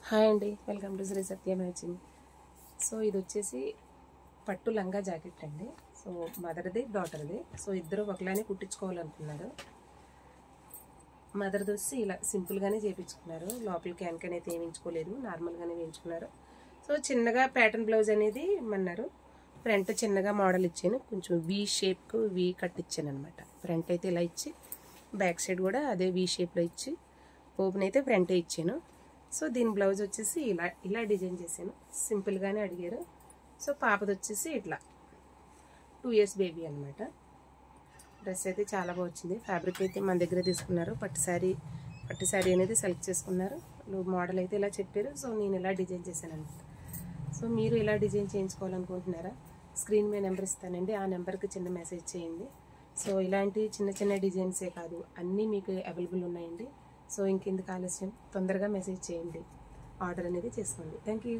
Hi అండి, welcome to Shri Satya matching. So ఇది వచ్చేసి పట్టు లంగా జాకెట్ అండి. సో మదర్ది డాటర్ది. సో ఇద్దరు ఒకలానే కుట్టించుకోవాలనుకున్నారు. మదర్ది వచ్చి ఇలా సింపుల్గానే చేయించుకున్నారు. లోపల క్యాన్ అయితే వేయించుకోలేదు, నార్మల్గానే వేయించుకున్నారు. సో చిన్నగా ప్యాటర్న్ బ్లౌజ్ అనేది ఇమ్మన్నారు. ఫ్రంట్ చిన్నగా మోడల్ ఇచ్చాను, కొంచెం వీ షేప్కు వీ కట్ ఇచ్చాను అనమాట. ఫ్రంట్ అయితే ఇలా ఇచ్చి బ్యాక్ సైడ్ కూడా అదే వీ షేప్లో ఇచ్చి ఓపెన్ అయితే ఫ్రంటే ఇచ్చాను. సో దీని బ్లౌజ్ వచ్చేసి ఇలా డిజైన్ చేశాను. సింపుల్గానే అడిగారు. సో పాపది వచ్చేసి ఇట్లా 2 years బేబీ అనమాట. డ్రెస్ అయితే చాలా బాగా వచ్చింది. ఫ్యాబ్రిక్ అయితే మన దగ్గర తీసుకున్నారు. పట్టు శారీ అనేది సెలెక్ట్ చేసుకున్నారు. మోడల్ అయితే ఇలా చెప్పారు. సో నేను ఇలా డిజైన్ చేశాను అనమాట. సో మీరు ఇలా డిజైన్ చేయించుకోవాలనుకుంటున్నారా? స్క్రీన్ మీద నెంబర్ ఇస్తానండి, ఆ నెంబర్కి చిన్న మెసేజ్ చేయండి. సో ఇలాంటి చిన్న చిన్న డిజైన్సే కాదు, అన్నీ మీకు అవైలబుల్ ఉన్నాయండి. సో ఇంకెందుకు ఆలస్యం, తొందరగా మెసేజ్ చేయండి, ఆర్డర్ అనేది చేసుకోండి. Thank you.